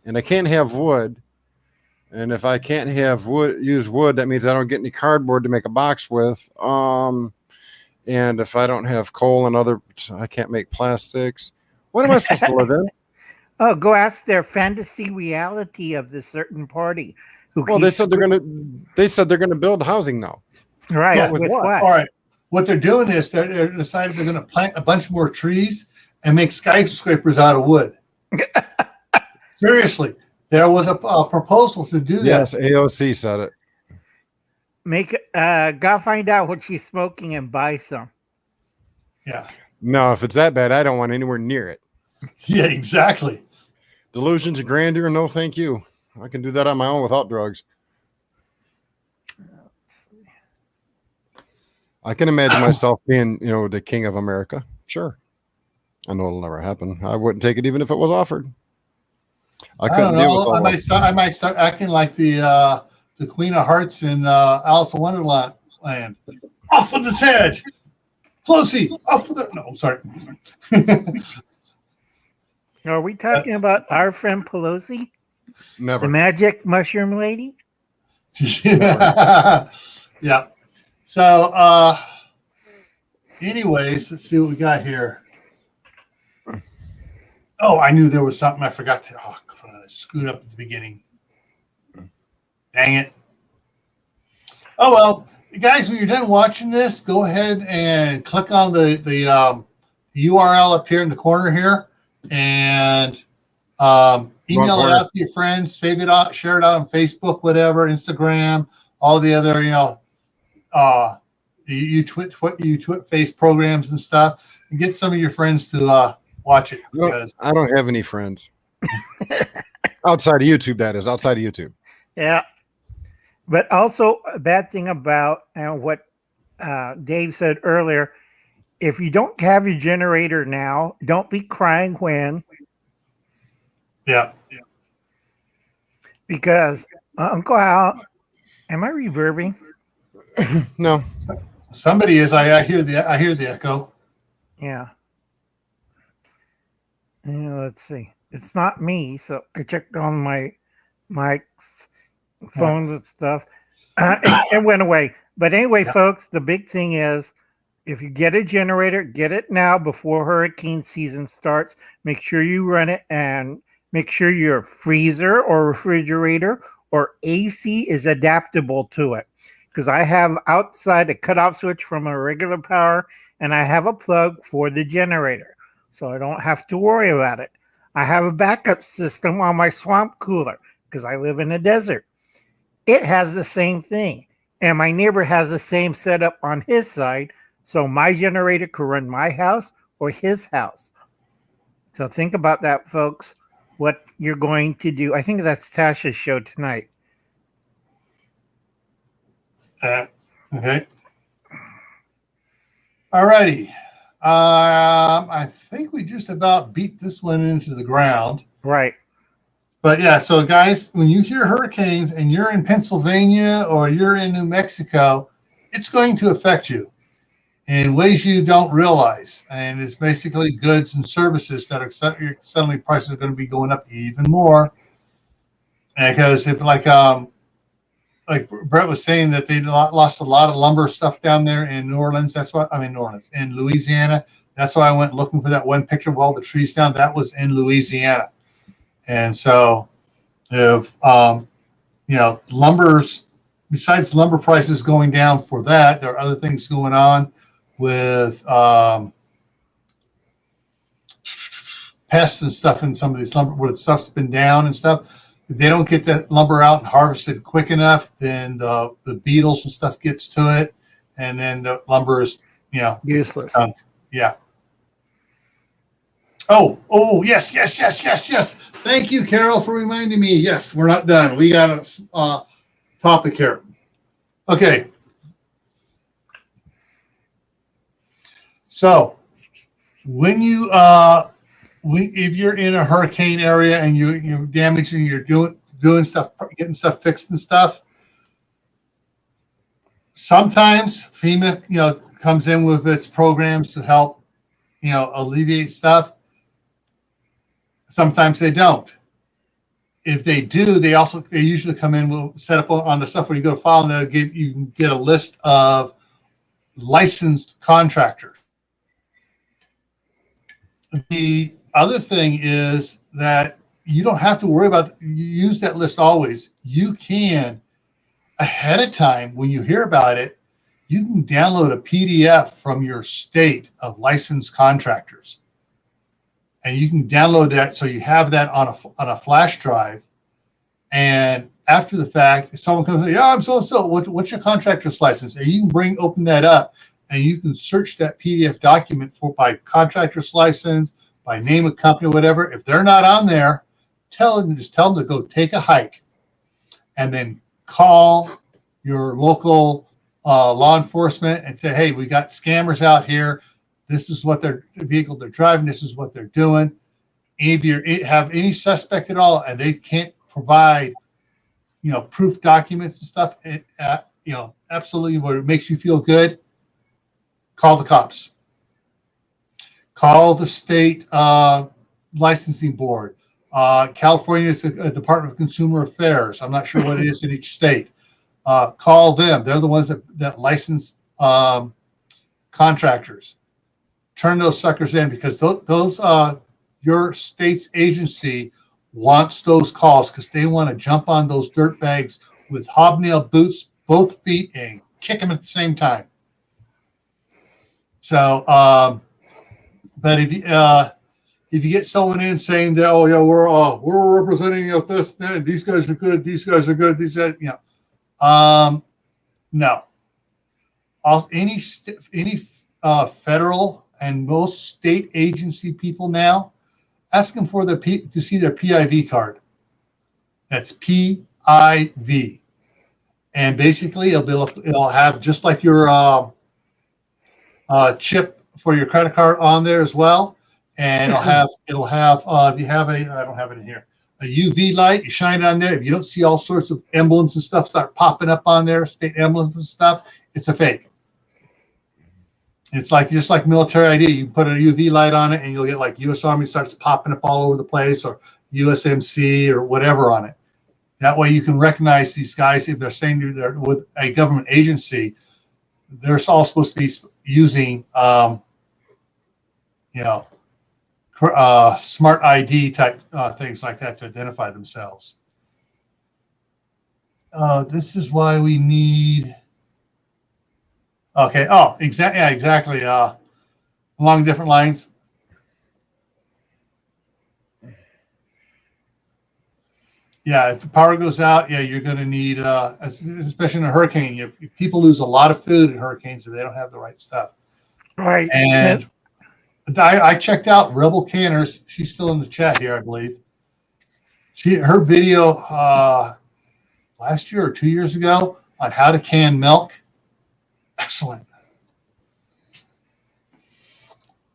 and I can't have wood, and if I can't have use wood, that means I don't get any cardboard to make a box with. And if I don't have coal and I can't make plastics. What am I supposed to live in? Oh, go ask their fantasy reality of the certain party. They said they're gonna build housing now. Right. Yeah, with what? All right. What they're doing is they're deciding they're going to plant a bunch more trees and make skyscrapers out of wood. Seriously, there was a proposal to do that. Yes, AOC said it. Go find out what she's smoking and buy some. Yeah. No, if it's that bad, I don't want anywhere near it. Yeah, exactly. Delusions of grandeur, no thank you. I can do that on my own without drugs. I can imagine myself being, the king of America. Sure. I know it'll never happen. I wouldn't take it even if it was offered. I couldn't deal with all I might start acting like the Queen of Hearts in Alice in Wonderland. Off with its head. Pelosi, off with it. No, I'm sorry. Are we talking about our friend Pelosi? Never. The magic mushroom lady? Yeah. Yeah. So, anyways, let's see what we got here. Oh, I knew there was something I forgot to. Oh, I screwed up at the beginning. Dang it. Oh, well, guys, when you're done watching this, go ahead and click on the URL up here in the corner here and email it out to your friends, save it out, share it out on Facebook, whatever, Instagram, all the other, you twit-face programs and stuff, and get some of your friends to watch it. Because I don't have any friends. Outside of YouTube, that is. Outside of YouTube. Yeah. But also a bad thing about what Dave said earlier, if you don't have your generator now, don't be crying when. Yeah. Because Uncle Al, am I reverbing? No. Somebody is. I hear the echo. Yeah. Let's see. It's not me, so I checked on my mics, phones and stuff. It went away. But anyway, folks, the big thing is if you get a generator, get it now before hurricane season starts. Make sure you run it and make sure your freezer or refrigerator or AC is adaptable to it. Because I have outside a cutoff switch from a regular power and I have a plug for the generator. So I don't have to worry about it. I have a backup system on my swamp cooler because I live in a desert. It has the same thing. And my neighbor has the same setup on his side. So my generator could run my house or his house. So think about that, folks, what you're going to do. I think that's Tasha's show tonight. Okay. All righty. I think we just about beat this one into the ground. Right. But yeah, so guys, when you hear hurricanes and you're in Pennsylvania or you're in New Mexico, it's going to affect you in ways you don't realize. And it's basically goods and services that are suddenly prices are going to be going up even more. And because if like Brett was saying that they lost a lot of lumber stuff down there in New Orleans. In Louisiana. That's why I went looking for that one picture of all the trees down. That was in Louisiana. And so if, lumber's, besides lumber prices going down for that, there are other things going on with pests and stuff in some of these lumber where the stuff's been down and stuff. If they don't get that lumber out and harvested quick enough, then the beetles and stuff gets to it, and then the lumber is, useless. Yeah. Oh, yes. Thank you, Carol, for reminding me. Yes, we're not done. We got a topic here. Okay. So when you if you're in a hurricane area and you're damaging, you're doing stuff, getting stuff fixed and stuff, sometimes FEMA, comes in with its programs to help, alleviate stuff. Sometimes they don't. If they do, they usually come in, will set up on the stuff where you go to file, and you can get a list of licensed contractors. The other thing is that you don't have to worry about, you use that list always. You can, ahead of time, when you hear about it, you can download a PDF from your state of licensed contractors. And you can download that, so you have that on a flash drive. And after the fact, if someone comes and says, "Yeah, I'm so-and-so, what's your contractor's license?" And you can open that up, and you can search that PDF document by contractor's license, by name of company, whatever. If they're not on there, just tell them to go take a hike, and then call your local law enforcement and say, "Hey, we got scammers out here. This is what their vehicle they're driving. This is what they're doing." If you have any suspect at all, and they can't provide, proof documents and stuff, absolutely, what it makes you feel good, call the cops. Call the state licensing board. California is a Department of Consumer Affairs. I'm not sure what it is in each state. Call them. They're the ones that license contractors. Turn those suckers in, because those your state's agency wants those calls, because they want to jump on those dirt bags with hobnail boots, both feet, and kick them at the same time. So, but if you get someone in saying that, "Oh yeah, we're representing this, these guys are good, these guys are good," no. Any federal and most state agency people now, ask them for to see their PIV card. That's PIV, and basically it'll have just like your chip for your credit card on there as well, and it'll have if you have I don't have it in here, a UV light. You shine it on there. If you don't see all sorts of emblems and stuff start popping up on there, state emblems and stuff, it's a fake. It's just like military ID. You put a UV light on it, and you'll get like U.S. Army starts popping up all over the place, or USMC or whatever on it. That way you can recognize these guys. If they're saying they're with a government agency, they're all supposed to be using, smart ID type things like that to identify themselves. This is why we need. Okay. Oh, exactly. Yeah, exactly. Along different lines. Yeah, if the power goes out, you're going to need, especially in a hurricane, people lose a lot of food in hurricanes if they don't have the right stuff. Right. And I checked out Rebel Canners. She's still in the chat here, I believe. Her video last year or 2 years ago on how to can milk. Excellent.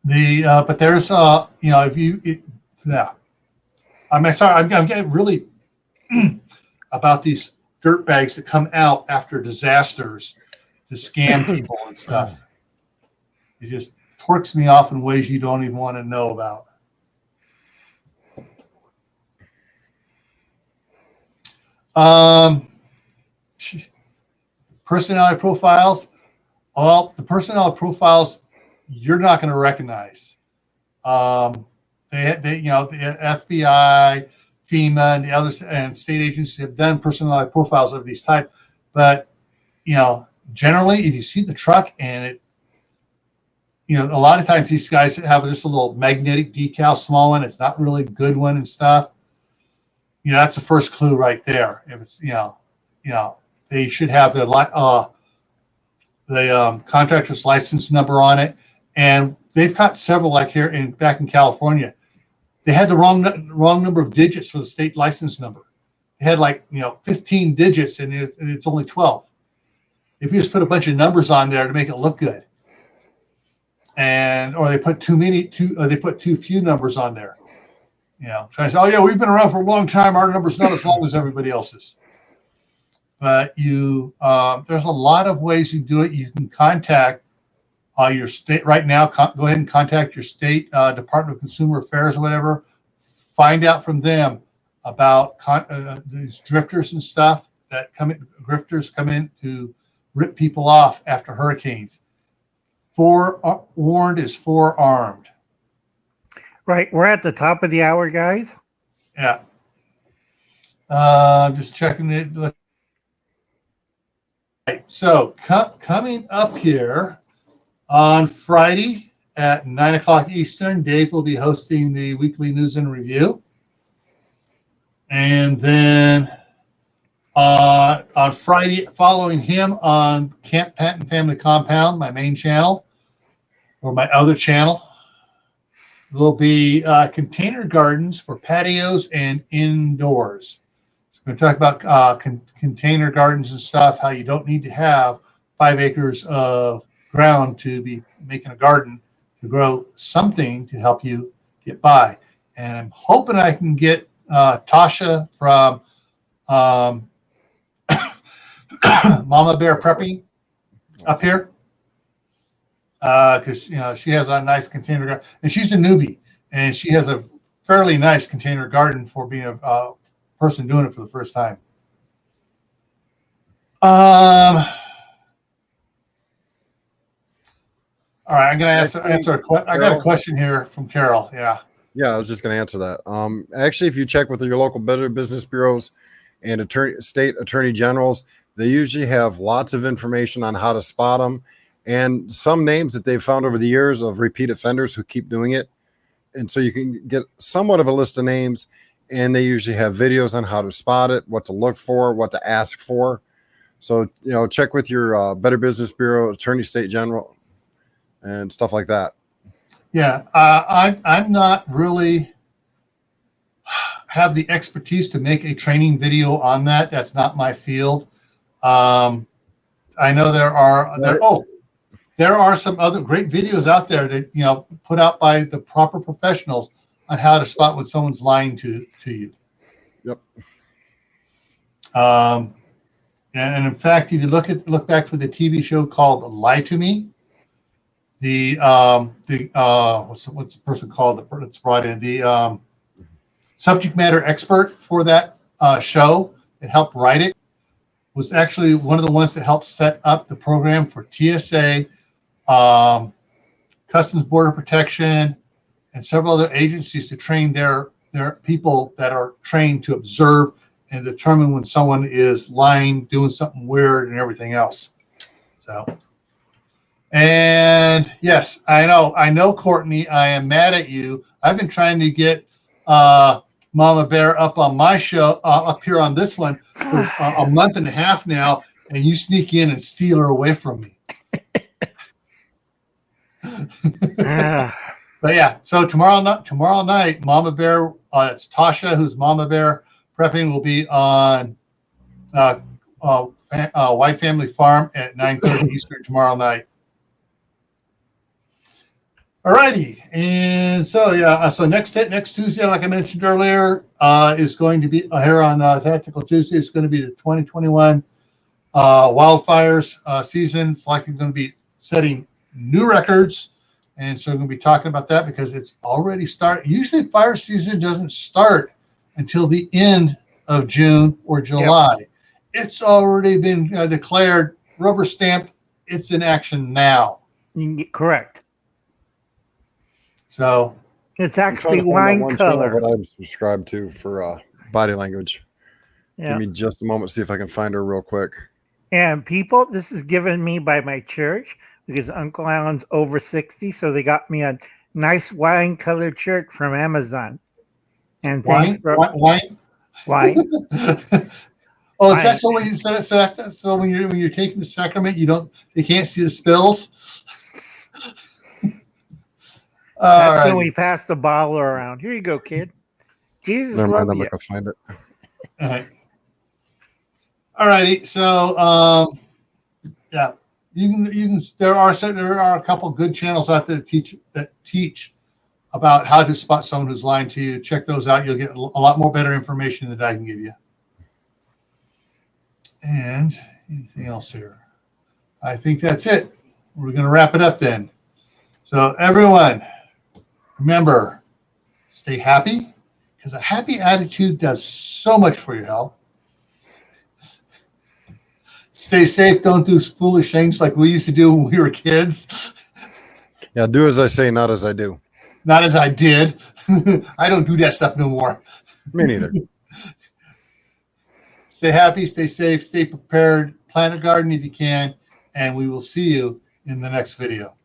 But there's I'm sorry, I'm getting really about these dirt bags that come out after disasters to scam people and stuff. It just torques me off in ways you don't even want to know about. Personality profiles. Well, the personality profiles you're not going to recognize. The FBI, FEMA, and the others and state agencies have done personality profiles of these type, but generally, if you see the truck and it, a lot of times these guys have just a little magnetic decal, small one. It's not really a good one and stuff. That's the first clue right there. If it's they should have their the contractor's license number on it, and they've got several back in California. They had the wrong number of digits for the state license number. They had 15 digits, and it's only 12. If you just put a bunch of numbers on there to make it look good, or they put too few numbers on there, trying to say, "Oh yeah, we've been around for a long time. Our number's not as long as everybody else's." But there's a lot of ways you do it. You can contact your state right now. Go ahead and contact your state Department of Consumer Affairs or whatever. Find out from them about these drifters and stuff that grifters come in to rip people off after hurricanes. Forewarned is forearmed. Right. We're at the top of the hour, guys. Yeah. I'm just checking it. Right. So coming up here on Friday at 9 o'clock Eastern, Dave will be hosting the weekly news and review. And then on Friday, following him on Camppatton Family Compound, my main channel, or my other channel, will be container gardens for patios and indoors. So we're going to talk about container gardens and stuff, how you don't need to have 5 acres of ground to be making a garden to grow something to help you get by. And I'm hoping I can get Tasha from Mama Bear Prepping up here, because she has a nice container garden, and she's a newbie, and she has a fairly nice container garden for being a person doing it for the first time. All right, I'm going to answer a question. I got a question here from Carol. Yeah. Yeah, I was just going to answer that. Actually, if you check with your local Better Business Bureaus and state attorney generals, they usually have lots of information on how to spot them, and some names that they've found over the years of repeat offenders who keep doing it. And so you can get somewhat of a list of names, and they usually have videos on how to spot it, what to look for, what to ask for. So, check with your Better Business Bureau, attorney, state general, and stuff like that. Yeah, I'm not really have the expertise to make a training video on that. That's not my field. I know there are some other great videos out there that put out by the proper professionals on how to spot when someone's lying to you. Yep. And in fact, if you look back for the TV show called Lie to Me, the what's the person called that's brought in, the subject matter expert for that show that helped write it, was actually one of the ones that helped set up the program for TSA, Customs Border Protection, and several other agencies to train their people that are trained to observe and determine when someone is lying, doing something weird, and everything else. So, and yes, I know, Courtney, I am mad at you. I've been trying to get Mama Bear up on my show, up here on this one, for a month and a half now, and you sneak in and steal her away from me. But yeah, so tomorrow night, Mama Bear, it's Tasha, who's Mama Bear Prepping, will be on White Family Farm at 9:30 Eastern tomorrow night. Alrighty, and so yeah, so next Tuesday, like I mentioned earlier, is going to be here on Tactical Tuesday. It's going to be the 2021 wildfires season. It's likely going to be setting new records, and so we're going to be talking about that because it's already started. Usually, fire season doesn't start until the end of June or July. Yep. It's already been declared, rubber stamped. It's in action now. Correct. So it's actually wine color. What I'm subscribed to for body language. Give me just a moment, see if I can find her real quick. And people, this is given me by my church because Uncle Alan's over 60, so they got me a nice wine colored shirt from Amazon. And wine. Oh, is that so when you're taking the sacrament, you can't see the spills? That's when we pass the bottle around. Here you go, kid. Jesus love you. I'll find it. All right. All righty. So, yeah, you can. There are a couple good channels out there that teach about how to spot someone who's lying to you. Check those out. You'll get a lot more better information than I can give you. And anything else here? I think that's it. we're going to wrap it up then. So everyone, remember, stay happy, because a happy attitude does so much for your health. Stay safe. Don't do foolish things like we used to do when we were kids. Yeah, do as I say, not as I do. Not as I did. I don't do that stuff no more. Me neither. Stay happy, stay safe, stay prepared, plant a garden if you can, and we will see you in the next video.